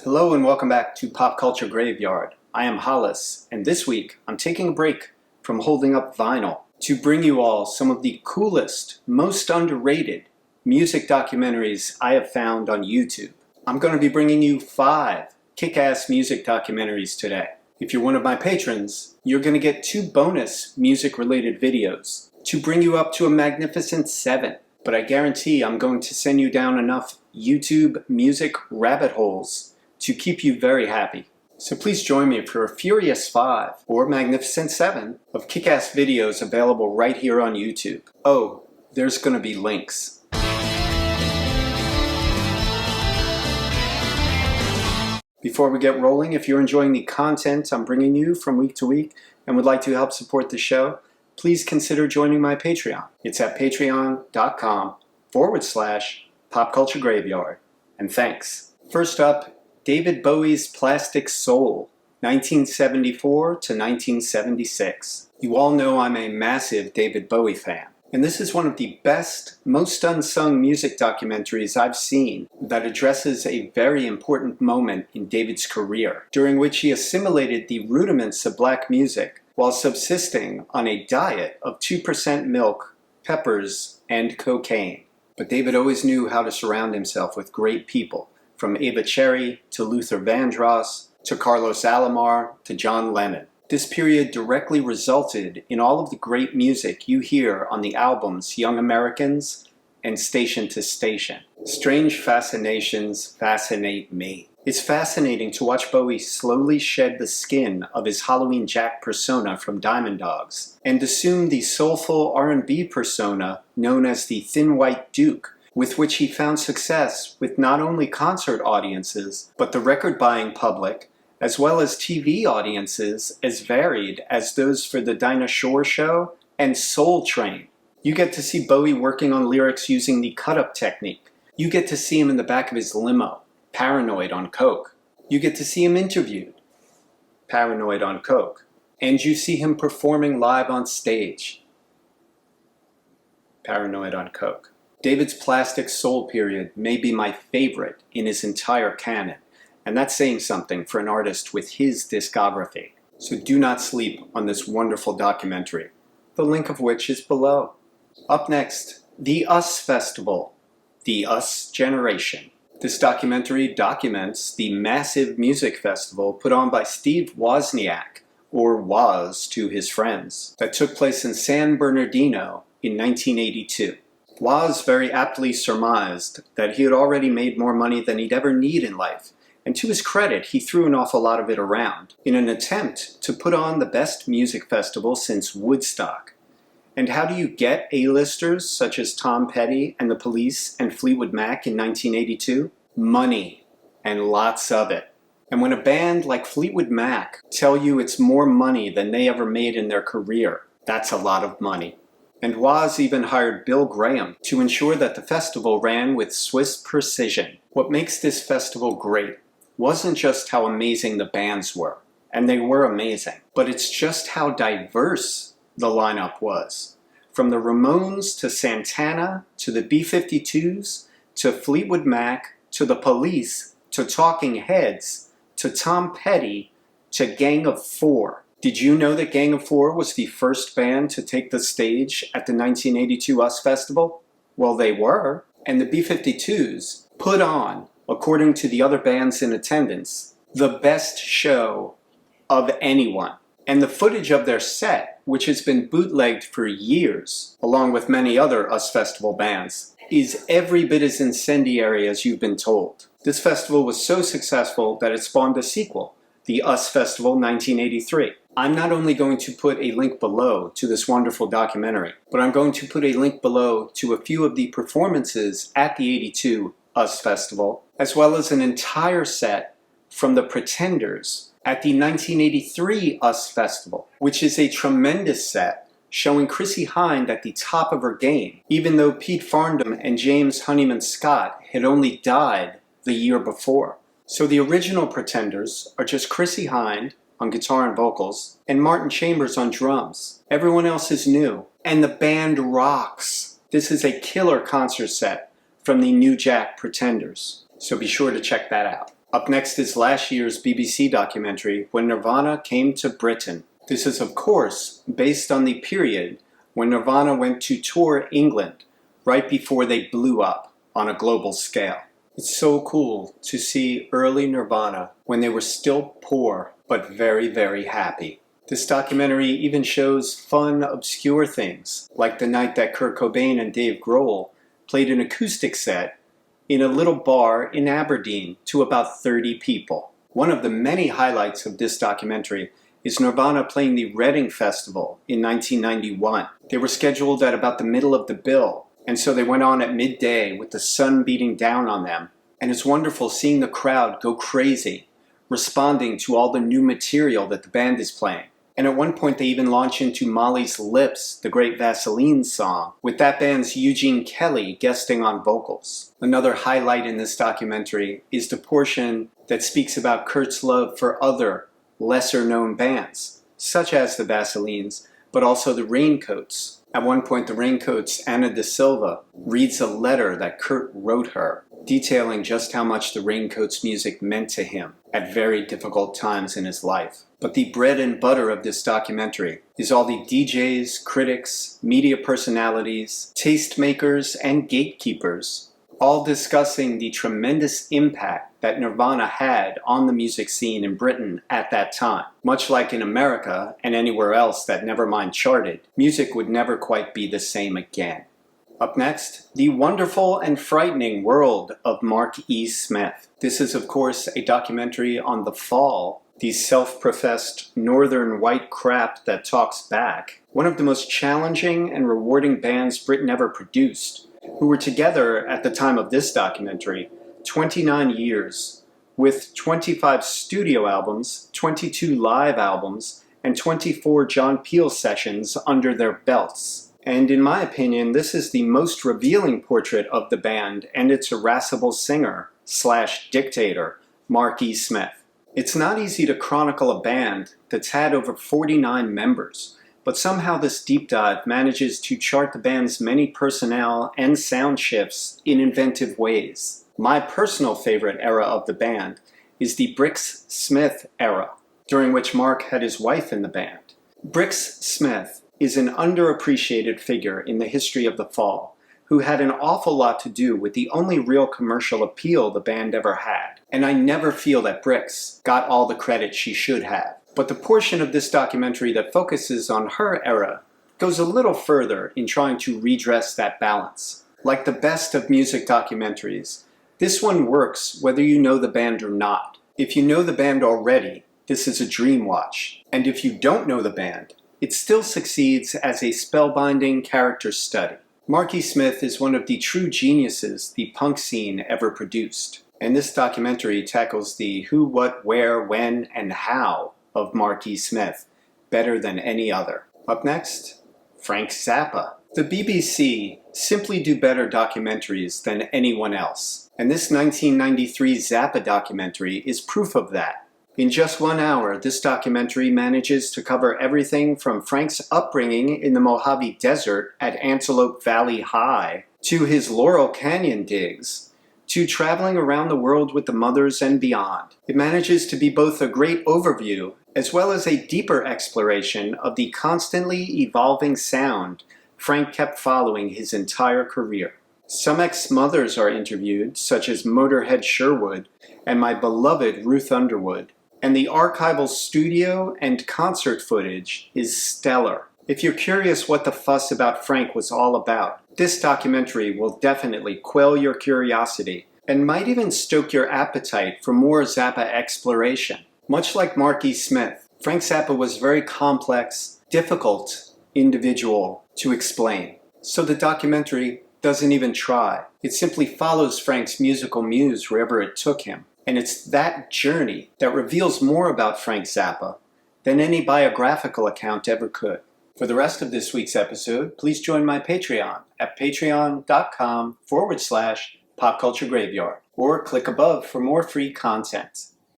Hello and welcome back to Pop Culture Graveyard. I am Hollis, and this week I'm taking a break from holding up vinyl to bring you all some of the coolest, most underrated music documentaries I have found on YouTube. I'm going to be bringing you 5 kick-ass music documentaries today. If you're one of my patrons, you're going to get 2 bonus music-related videos to bring you up to a magnificent 7. But I guarantee I'm going to send you down enough YouTube music rabbit holes to keep you very happy. So please join me for a Furious 5 or Magnificent 7 of kick-ass videos available right here on YouTube. Oh, there's going to be links. Before we get rolling, if you're enjoying the content I'm bringing you from week to week and would like to help support the show, please consider joining my Patreon. It's at patreon.com/popculturegraveyard. And thanks. First up, David Bowie's Plastic Soul, 1974 to 1976. You all know I'm a massive David Bowie fan. And this is one of the best, most unsung music documentaries I've seen that addresses a very important moment in David's career, during which he assimilated the rudiments of black music while subsisting on a diet of 2% milk, peppers, and cocaine. But David always knew how to surround himself with great people, from Ava Cherry to Luther Vandross to Carlos Alomar to John Lennon. This period directly resulted in all of the great music you hear on the albums Young Americans and Station to Station. Strange fascinations fascinate me. It's fascinating to watch Bowie slowly shed the skin of his Halloween Jack persona from Diamond Dogs and assume the soulful R&B persona known as the Thin White Duke, with which he found success with not only concert audiences, but the record-buying public, as well as TV audiences as varied as those for the Dinah Shore Show and Soul Train. You get to see Bowie working on lyrics using the cut-up technique. You get to see him in the back of his limo, paranoid on coke. You get to see him interviewed, paranoid on coke. And you see him performing live on stage, paranoid on coke. David's Plastic Soul period may be my favorite in his entire canon, and that's saying something for an artist with his discography. So do not sleep on this wonderful documentary, the link of which is below. Up next, The Us Festival, The Us Generation. This documentary documents the massive music festival put on by Steve Wozniak, or Woz to his friends, that took place in San Bernardino in 1982. Woz very aptly surmised that he had already made more money than he'd ever need in life, and to his credit, he threw an awful lot of it around in an attempt to put on the best music festival since Woodstock. And how do you get A-listers such as Tom Petty and the Police and Fleetwood Mac in 1982? Money, and lots of it. And when a band like Fleetwood Mac tell you it's more money than they ever made in their career, that's a lot of money. And Woz even hired Bill Graham to ensure that the festival ran with Swiss precision. What makes this festival great wasn't just how amazing the bands were, and they were amazing, but it's just how diverse the lineup was. From the Ramones to Santana to the B-52s to Fleetwood Mac to the Police to Talking Heads to Tom Petty to Gang of Four. Did you know that Gang of Four was the first band to take the stage at the 1982 US Festival? Well, they were. And the B-52s put on, according to the other bands in attendance, the best show of anyone. And the footage of their set, which has been bootlegged for years, along with many other US Festival bands, is every bit as incendiary as you've been told. This festival was so successful that it spawned a sequel, the US Festival 1983. I'm not only going to put a link below to this wonderful documentary, but I'm going to put a link below to a few of the performances at the 82 US Festival, as well as an entire set from the Pretenders at the 1983 US Festival, which is a tremendous set showing Chrissie Hynde at the top of her game, even though Pete Farndham and James Honeyman Scott had only died the year before. So the original Pretenders are just Chrissie Hynde on guitar and vocals, and Martin Chambers on drums. Everyone else is new, and the band rocks. This is a killer concert set from the New Jack Pretenders, so be sure to check that out. Up next is last year's BBC documentary, When Nirvana Came to Britain. This is, of course, based on the period when Nirvana went to tour England right before they blew up on a global scale. It's so cool to see early Nirvana when they were still poor but very, very happy. This documentary even shows fun, obscure things, like the night that Kurt Cobain and Dave Grohl played an acoustic set in a little bar in Aberdeen to about 30 people. One of the many highlights of this documentary is Nirvana playing the Reading Festival in 1991. They were scheduled at about the middle of the bill, and so they went on at midday with the sun beating down on them. And it's wonderful seeing the crowd go crazy, responding to all the new material that the band is playing. And at one point they even launch into Molly's Lips, the great Vaseline song, with that band's Eugene Kelly guesting on vocals. Another highlight in this documentary is the portion that speaks about Kurt's love for other, lesser-known bands, such as the Vaselines, but also the Raincoats. At one point, the Raincoats' Anna De Silva reads a letter that Kurt wrote her, detailing just how much the Raincoats' music meant to him at very difficult times in his life. But the bread and butter of this documentary is all the DJs, critics, media personalities, tastemakers, and gatekeepers, all discussing the tremendous impact that Nirvana had on the music scene in Britain at that time. Much like in America and anywhere else that Nevermind charted, music would never quite be the same again. Up next, the wonderful and frightening world of Mark E. Smith. This is, of course, a documentary on The Fall, the self-professed northern white crap that talks back. One of the most challenging and rewarding bands Britain ever produced, who were together at the time of this documentary 29 years, with 25 studio albums, 22 live albums, and 24 John Peel sessions under their belts. And in my opinion, this is the most revealing portrait of the band and its irascible singer/dictator, Mark E. Smith. It's not easy to chronicle a band that's had over 49 members, but somehow this deep dive manages to chart the band's many personnel and sound shifts in inventive ways. My personal favorite era of the band is the Brix Smith era, during which Mark had his wife in the band. Brix Smith is an underappreciated figure in the history of The Fall, who had an awful lot to do with the only real commercial appeal the band ever had. And I never feel that Brix got all the credit she should have. But the portion of this documentary that focuses on her era goes a little further in trying to redress that balance. Like the best of music documentaries, this one works whether you know the band or not. If you know the band already, this is a dream watch. And if you don't know the band, it still succeeds as a spellbinding character study. Mark E. Smith is one of the true geniuses the punk scene ever produced. And this documentary tackles the who, what, where, when, and how of Mark E. Smith better than any other. Up next, Frank Zappa. The BBC simply do better documentaries than anyone else. And this 1993 Zappa documentary is proof of that. In just 1 hour, this documentary manages to cover everything from Frank's upbringing in the Mojave Desert at Antelope Valley High, to his Laurel Canyon digs, to traveling around the world with the Mothers and beyond. It manages to be both a great overview as well as a deeper exploration of the constantly evolving sound Frank kept following his entire career. Some ex-mothers are interviewed, such as Motorhead Sherwood and my beloved Ruth Underwood. And the archival studio and concert footage is stellar. If you're curious what the fuss about Frank was all about, this documentary will definitely quell your curiosity and might even stoke your appetite for more Zappa exploration. Much like Mark E. Smith, Frank Zappa was a very complex, difficult individual to explain. So the documentary doesn't even try. It simply follows Frank's musical muse wherever it took him. And it's that journey that reveals more about Frank Zappa than any biographical account ever could. For the rest of this week's episode, please join my Patreon at patreon.com/popculturegraveyard or click above for more free content.